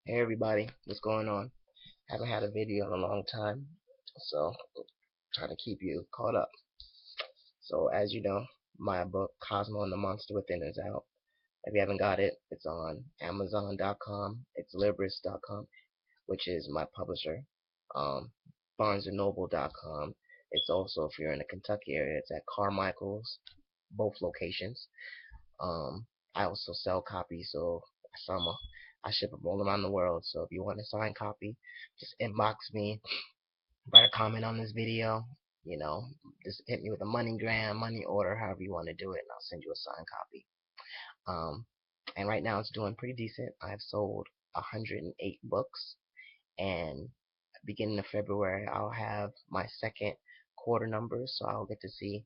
Hey everybody, what's going on? Haven't had a video in a long time, so trying to keep you caught up. So as you know, my book Cosmo and the Monster Within is out. If you haven't got it, it's on Amazon.com, it's Libris.com, which is my publisher. Um, BarnesandNoble.com. It's also, if you're in the Kentucky area, it's at Carmichael's, both locations. Um, I also sell copies, so some I ship them all around the world. So if you want a signed copy, just inbox me, write a comment on this video. You know, just hit me with a MoneyGram, money order, however you want to do it, and I'll send you a signed copy. Um, and right now it's doing pretty decent. I've sold 108 books, and beginning of February I'll have my second quarter numbers, so I'll get to see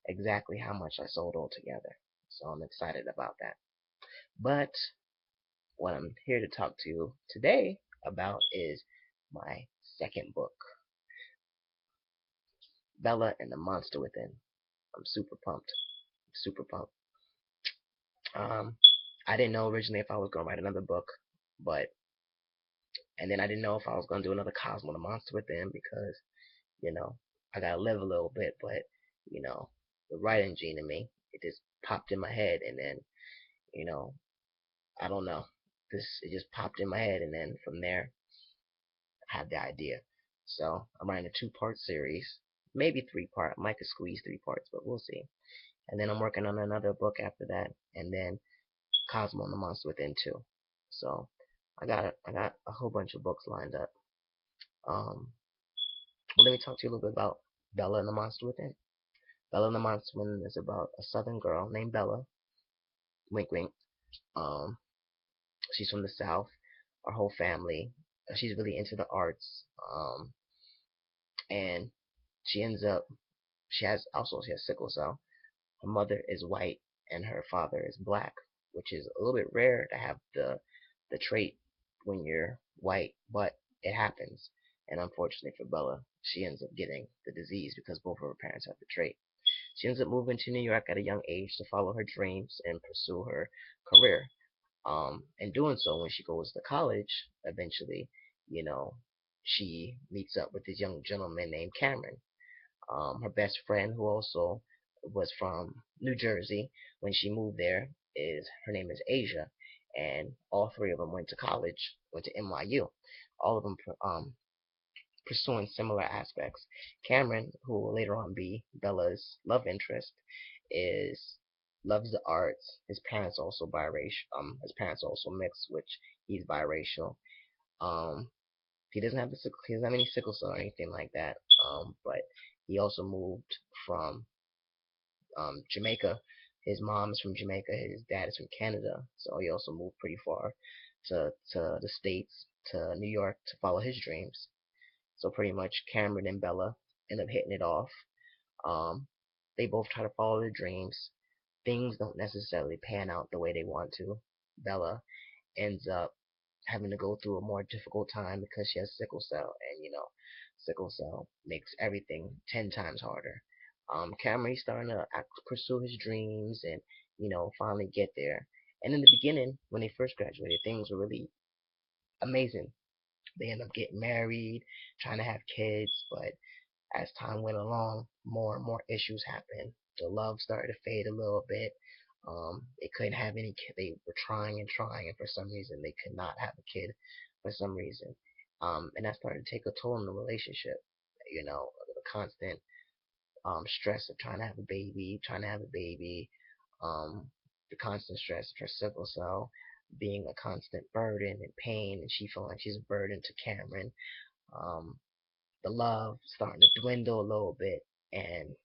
exactly how much I sold altogether. So I'm excited about that. But what I'm here to talk to you today about is my second book, Bella and the Monster Within. I'm super pumped. Super pumped. Um, I didn't know originally if I was gonna write another book, but and then I didn't know if I was gonna do another Cosmo the Monster Within because you know I gotta live a little bit, but you know the writing gene in me, it just popped in my head, and then you know I don't know, this it just popped in my head, and then from there I had the idea. So I'm writing a two-part series, maybe three-part. I might could squeeze three parts, but we'll see. And then I'm working on another book after that, and then Cosmo and the Monster Within too. So I got a whole bunch of books lined up. Um, well, let me talk to you a little bit about Bella and the Monster Within. Bella and the Monster Within is about a Southern girl named Bella. Wink, wink. Um, she's from the South. Her whole family. She's really into the arts. And she ends up. She has sickle cell. Her mother is white and her father is black, which is a little bit rare to have the trait when you're white, but it happens. And unfortunately for Bella, she ends up getting the disease because both of her parents have the trait. She ends up moving to New York at a young age to follow her dreams and pursue her career. In doing so, when she goes to college, eventually, you know, she meets up with this young gentleman named Cameron. Her best friend, who also was from New Jersey when she moved there, is her name is Asia, and all three of them went to college, went to NYU. All of them pursuing similar aspects. Cameron, who will later on be Bella's love interest, is loves the arts. His parents also biracial. His parents also mixed, which he's biracial. Um, he doesn't have he doesn't have any sickle cell or anything like that. But he also moved from Jamaica. His mom is from Jamaica. His dad is from Canada. So he also moved pretty far to the States, to New York, to follow his dreams. So pretty much Cameron and Bella end up hitting it off. Um, they both try to follow their dreams. Things don't necessarily pan out the way they want to. Bella ends up having to go through a more difficult time because she has sickle cell, and sickle cell makes everything 10 times harder. Cameron's starting to pursue his dreams and finally get there. And in the beginning, when they first graduated, things were really amazing. They end up getting married, trying to have kids, but as time went along, more and more issues happened. The love started to fade a little bit. They couldn't have any kid. They were trying and trying, and for some reason, they could not have a kid. For some reason, and that started to take a toll on the relationship. The constant stress of trying to have a baby, um, the constant stress of her sickle cell being a constant burden and pain, and she feeling like she's a burden to Cameron. Um, the love starting to dwindle a little bit, and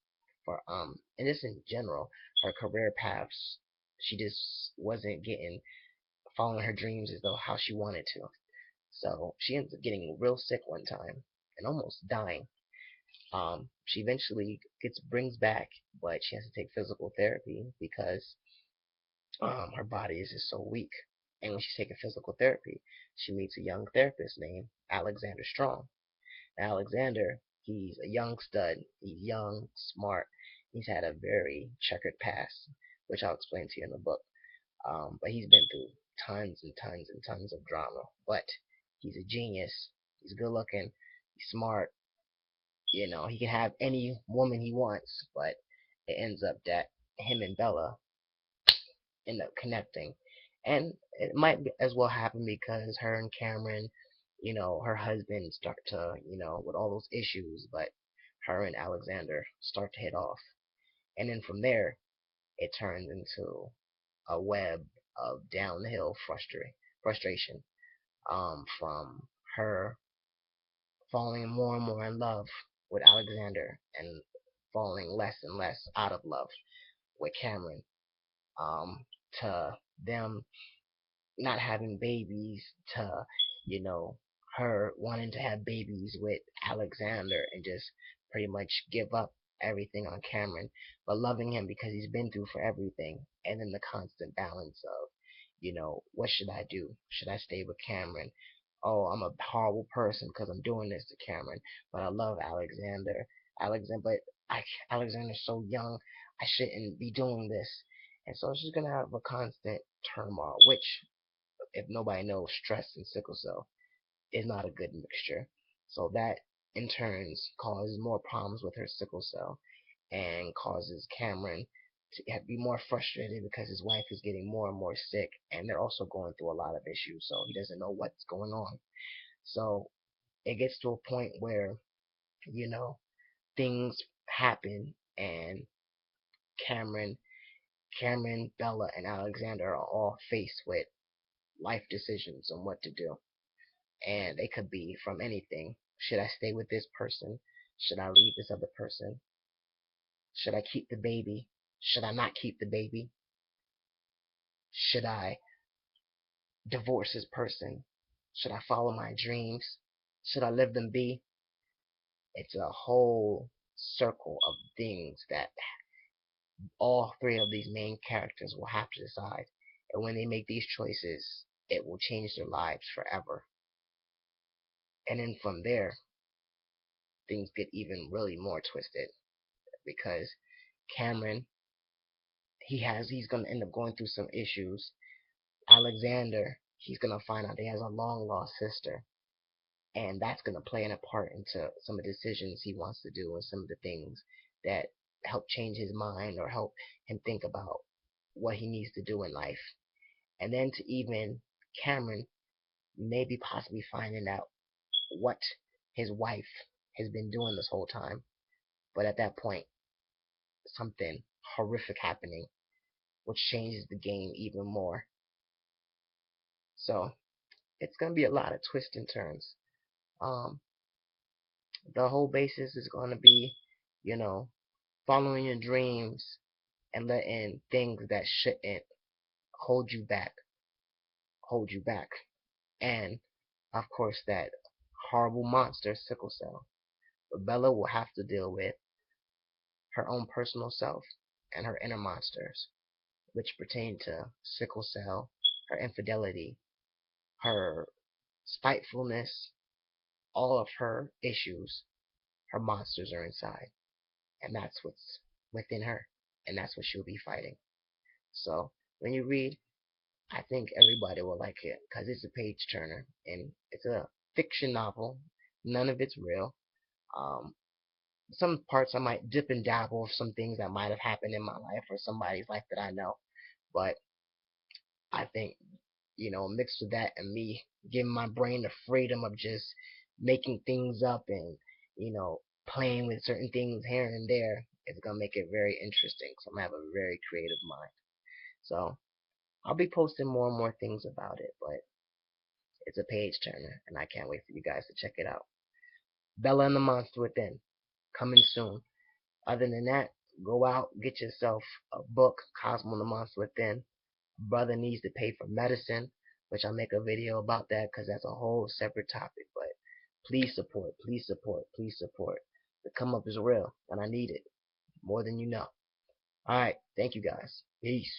and just in general, her career paths, she just wasn't getting following her dreams as though how she wanted to. So she ends up getting real sick one time and almost dying. She eventually gets brings back, but she has to take physical therapy because her body is just so weak. And when she's taking physical therapy, she meets a young therapist named Alexander Strong. Alexander, he's a young stud. He's young, smart. He's had a very checkered past, which I'll explain to you in the book. But he's been through tons and tons and tons of drama. But he's a genius. He's good looking. He's smart. He can have any woman he wants, but it ends up that him and Bella end up connecting. And it might as well happen because her and Cameron, her husband start to, with all those issues, but her and Alexander start to hit off. And then from there, it turns into a web of downhill frustration, from her falling more and more in love with Alexander and falling less and less out of love with Cameron, to them not having babies, to you know her wanting to have babies with Alexander and just pretty much give up everything on Cameron, but loving him because he's been through for everything, and then the constant balance of, what should I do? Should I stay with Cameron? Oh, I'm a horrible person because I'm doing this to Cameron, but I love Alexander. But Alexander's so young, I shouldn't be doing this. And so she's gonna have a constant turmoil, which, if nobody knows, stress and sickle cell is not a good mixture. So that in turns causes more problems with her sickle cell and causes Cameron to be more frustrated because his wife is getting more and more sick, and they're also going through a lot of issues, so he doesn't know what's going on. So it gets to a point where, you know, things happen, and Cameron, Bella, and Alexander are all faced with life decisions on what to do. And they could be from anything. Should I stay with this person? Should I leave this other person? Should I keep the baby? Should I not keep the baby? Should I divorce this person? Should I follow my dreams? Should I let them be? It's a whole circle of things that all three of these main characters will have to decide. And when they make these choices, it will change their lives forever. And then from there, things get even really more twisted because Cameron, he's gonna end up going through some issues. Alexander, he's gonna find out he has a long lost sister, and that's gonna play a part into some of the decisions he wants to do and some of the things that help change his mind or help him think about what he needs to do in life. And then to even Cameron maybe possibly finding out what his wife has been doing this whole time, but at that point, something horrific happening, which changes the game even more. So it's gonna be a lot of twists and turns. Um, the whole basis is gonna be, you know, following your dreams and letting things that shouldn't hold you back hold you back. And of course, that horrible monster, sickle cell. But Bella will have to deal with her own personal self and her inner monsters, which pertain to sickle cell, her infidelity, her spitefulness, all of her issues. Her monsters are inside, and that's what's within her, and that's what she'll be fighting. So when you read, I think everybody will like it because it's a page turner and it's a fiction novel. None of it's real. Um, some parts I might dip and dabble of some things that might have happened in my life or somebody's life that I know, but I think, mixed with that and me giving my brain the freedom of just making things up and, playing with certain things here and there, it's gonna make it very interesting. So I'm gonna have a very creative mind. So I'll be posting more and more things about it, but it's a page turner, and I can't wait for you guys to check it out. Bella and the Monster Within, coming soon. Other than that, go out, get yourself a book, Cosmo and the Monster Within. Brother needs to pay for medicine, which I'll make a video about that because that's a whole separate topic. But please support, please support, please support. The come up is real, and I need it more than you know. Alright, thank you guys. Peace.